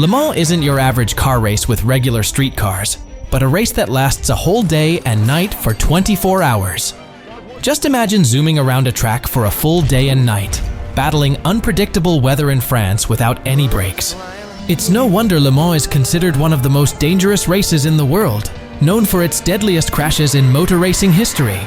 Le Mans isn't your average car race with regular street cars, but a race that lasts a whole day and night for 24 hours. Just imagine zooming around a track for a full day and night, battling unpredictable weather in France without any breaks. It's no wonder Le Mans is considered one of the most dangerous races in the world, known for its deadliest crashes in motor racing history.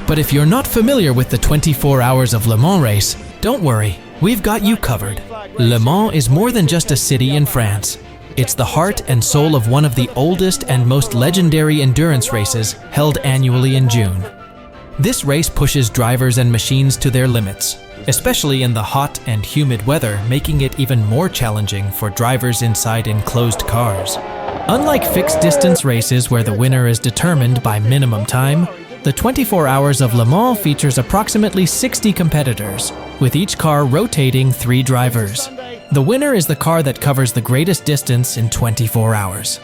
But if you're not familiar with the 24 Hours of Le Mans race, don't worry, we've got you covered. Le Mans is more than just a city in France. It's the heart and soul of one of the oldest and most legendary endurance races held annually in June. This race pushes drivers and machines to their limits, especially in the hot and humid weather, making it even more challenging for drivers inside enclosed cars. Unlike fixed-distance races where the winner is determined by minimum time, the 24 Hours of Le Mans features approximately 60 competitors, with each car rotating 3 drivers. The winner is the car that covers the greatest distance in 24 hours.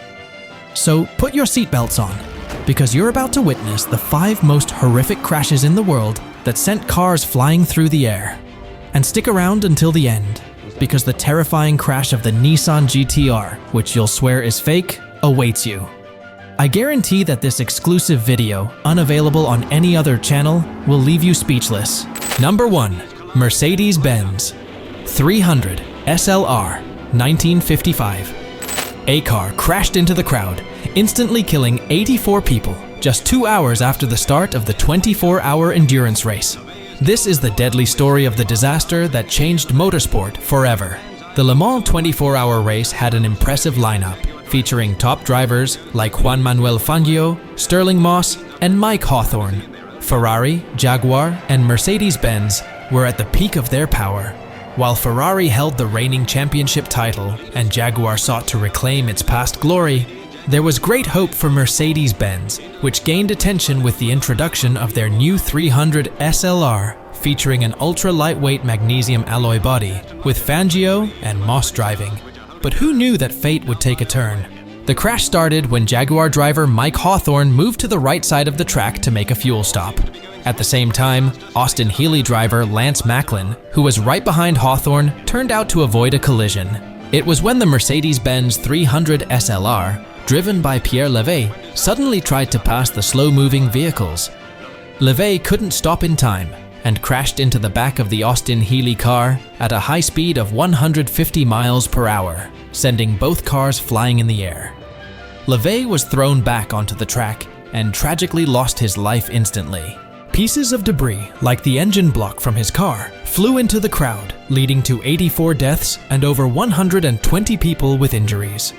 So put your seatbelts on, because you're about to witness the 5 most horrific crashes in the world that sent cars flying through the air. And stick around until the end, because the terrifying crash of the Nissan GT-R, which you'll swear is fake, awaits you. I guarantee that this exclusive video, unavailable on any other channel, will leave you speechless. Number 1. Mercedes-Benz 300 SLR 1955. A car crashed into the crowd, instantly killing 84 people just 2 hours after the start of the 24-hour endurance race. This is the deadly story of the disaster that changed motorsport forever. The Le Mans 24-hour race had an impressive lineup, featuring top drivers like Juan Manuel Fangio, Sterling Moss, and Mike Hawthorne. Ferrari, Jaguar, and Mercedes-Benz were at the peak of their power. While Ferrari held the reigning championship title and Jaguar sought to reclaim its past glory, there was great hope for Mercedes-Benz, which gained attention with the introduction of their new 300 SLR, featuring an ultra-lightweight magnesium alloy body, with Fangio and Moss driving. But who knew that fate would take a turn? The crash started when Jaguar driver Mike Hawthorne moved to the right side of the track to make a fuel stop. At the same time, Austin Healey driver Lance Macklin, who was right behind Hawthorne, turned out to avoid a collision. It was when the Mercedes-Benz 300 SLR, driven by Pierre Levey, suddenly tried to pass the slow-moving vehicles. Levey couldn't stop in time and crashed into the back of the Austin Healey car at a high speed of 150 miles per hour, sending both cars flying in the air. Levey was thrown back onto the track and tragically lost his life instantly. Pieces of debris, like the engine block from his car, flew into the crowd, leading to 84 deaths and over 120 people with injuries.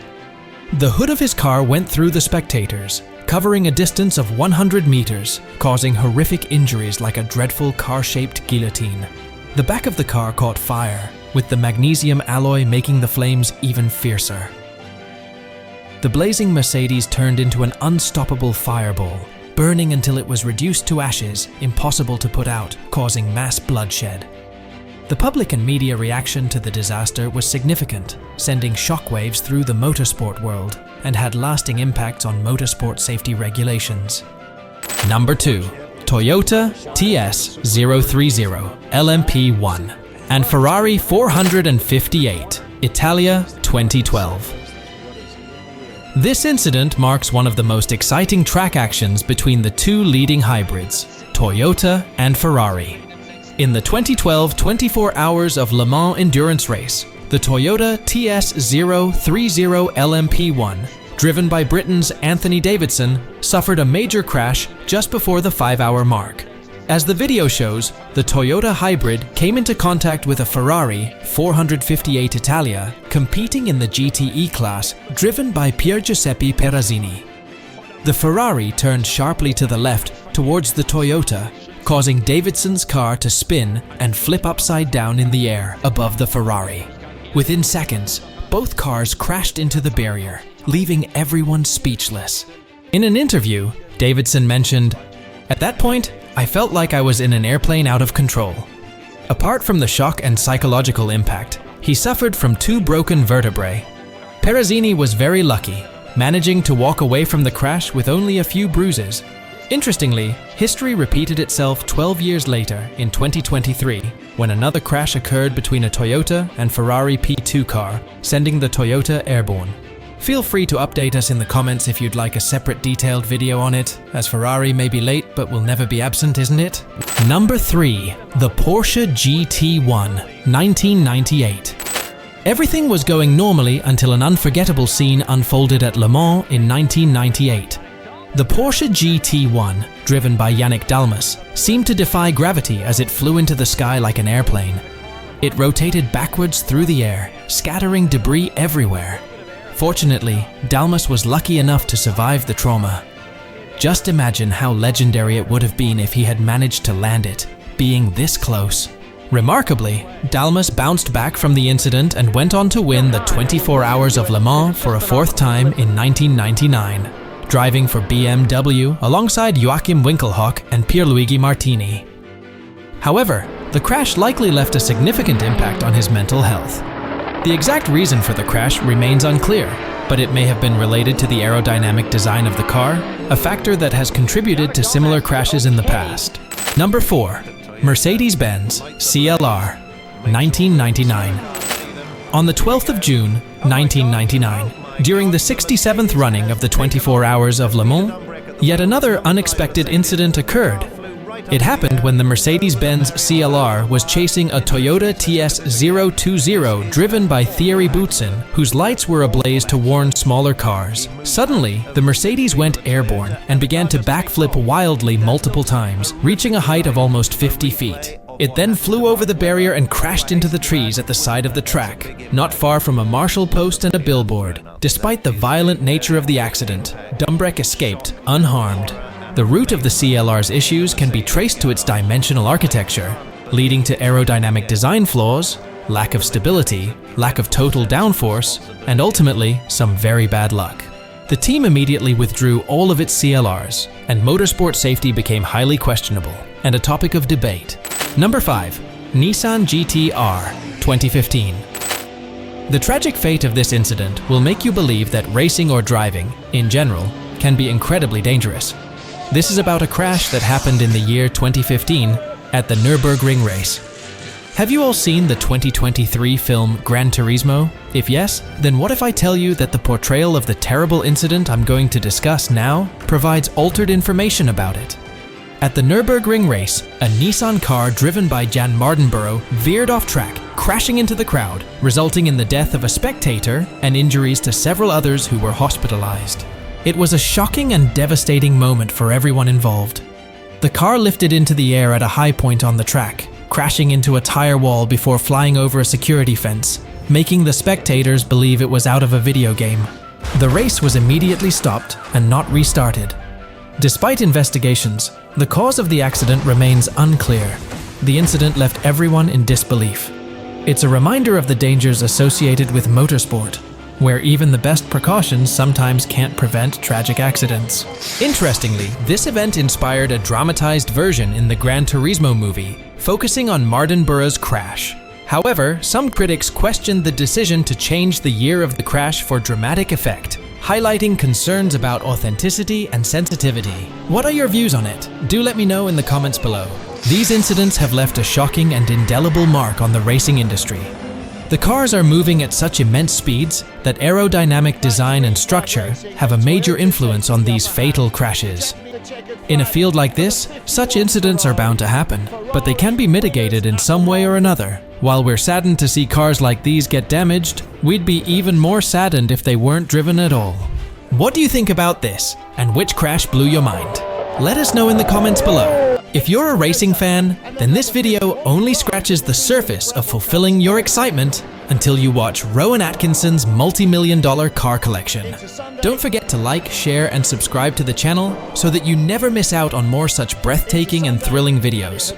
The hood of his car went through the spectators, covering a distance of 100 meters, causing horrific injuries like a dreadful car-shaped guillotine. The back of the car caught fire, with the magnesium alloy making the flames even fiercer. The blazing Mercedes turned into an unstoppable fireball, burning until it was reduced to ashes, impossible to put out, causing mass bloodshed. The public and media reaction to the disaster was significant, sending shockwaves through the motorsport world and had lasting impacts on motorsport safety regulations. Number 2. Toyota TS030 LMP1 and Ferrari 458, Italia 2012. This incident marks one of the most exciting track actions between the two leading hybrids, Toyota and Ferrari. In the 2012 24 Hours of Le Mans endurance race, the Toyota TS030 LMP1, driven by Britain's Anthony Davidson, suffered a major crash just before the 5-hour mark. As the video shows, the Toyota hybrid came into contact with a Ferrari 458 Italia competing in the GTE class, driven by Pier Giuseppe Perazzini. The Ferrari turned sharply to the left towards the Toyota, causing Davidson's car to spin and flip upside down in the air above the Ferrari. Within seconds, both cars crashed into the barrier, leaving everyone speechless. In an interview, Davidson mentioned, "At that point, I felt like I was in an airplane out of control." Apart from the shock and psychological impact, he suffered from 2 broken vertebrae. Perazzini was very lucky, managing to walk away from the crash with only a few bruises. Interestingly, history repeated itself 12 years later in 2023, when another crash occurred between a Toyota and Ferrari P2 car, sending the Toyota Airborne. Feel free to update us in the comments if you'd like a separate detailed video on it, as Ferrari may be late but will never be absent, isn't it? Number 3. The Porsche GT1, 1998. Everything was going normally until an unforgettable scene unfolded at Le Mans in 1998. The Porsche GT1, driven by Yannick Dalmas, seemed to defy gravity as it flew into the sky like an airplane. It rotated backwards through the air, scattering debris everywhere. Fortunately, Dalmas was lucky enough to survive the trauma. Just imagine how legendary it would have been if he had managed to land it, being this close. Remarkably, Dalmas bounced back from the incident and went on to win the 24 Hours of Le Mans for a fourth time in 1999, driving for BMW alongside Joachim Winkelhock and Pierluigi Martini. However, the crash likely left a significant impact on his mental health. The exact reason for the crash remains unclear, but it may have been related to the aerodynamic design of the car, a factor that has contributed to similar crashes in the past. Number 4. Mercedes-Benz CLR, 1999. On the 12th of June, 1999, during the 67th running of the 24 Hours of Le Mans, yet another unexpected incident occurred. It happened when the Mercedes-Benz CLR was chasing a Toyota TS020 driven by Thierry Boutsen, whose lights were ablaze to warn smaller cars. Suddenly, the Mercedes went airborne and began to backflip wildly multiple times, reaching a height of almost 50 feet. It then flew over the barrier and crashed into the trees at the side of the track, not far from a marshal post and a billboard. Despite the violent nature of the accident, Dumbrek escaped unharmed. The root of the CLR's issues can be traced to its dimensional architecture, leading to aerodynamic design flaws, lack of stability, lack of total downforce, and ultimately, some very bad luck. The team immediately withdrew all of its CLRs, and motorsport safety became highly questionable and a topic of debate. Number 5. Nissan GT-R, 2015. The tragic fate of this incident will make you believe that racing or driving, in general, can be incredibly dangerous. This is about a crash that happened in the year 2015 at the Nürburgring race. Have you all seen the 2023 film Gran Turismo? If yes, then what if I tell you that the portrayal of the terrible incident I'm going to discuss now provides altered information about it? At the Nürburgring race, a Nissan car driven by Jan Mardenborough veered off track, crashing into the crowd, resulting in the death of a spectator and injuries to several others who were hospitalized. It was a shocking and devastating moment for everyone involved. The car lifted into the air at a high point on the track, crashing into a tire wall before flying over a security fence, making the spectators believe it was out of a video game. The race was immediately stopped and not restarted. Despite investigations, the cause of the accident remains unclear. The incident left everyone in disbelief. It's a reminder of the dangers associated with motorsport, where even the best precautions sometimes can't prevent tragic accidents. Interestingly, this event inspired a dramatized version in the Gran Turismo movie, focusing on Mardenborough's crash. However, some critics questioned the decision to change the year of the crash for dramatic effect, highlighting concerns about authenticity and sensitivity. What are your views on it? Do let me know in the comments below. These incidents have left a shocking and indelible mark on the racing industry. The cars are moving at such immense speeds that aerodynamic design and structure have a major influence on these fatal crashes. In a field like this, such incidents are bound to happen, but they can be mitigated in some way or another. While we're saddened to see cars like these get damaged, we'd be even more saddened if they weren't driven at all. What do you think about this, and which crash blew your mind? Let us know in the comments below. If you're a racing fan, then this video only scratches the surface of fulfilling your excitement until you watch Rowan Atkinson's multi-million-dollar car collection. Don't forget to like, share, and subscribe to the channel so that you never miss out on more such breathtaking and thrilling videos.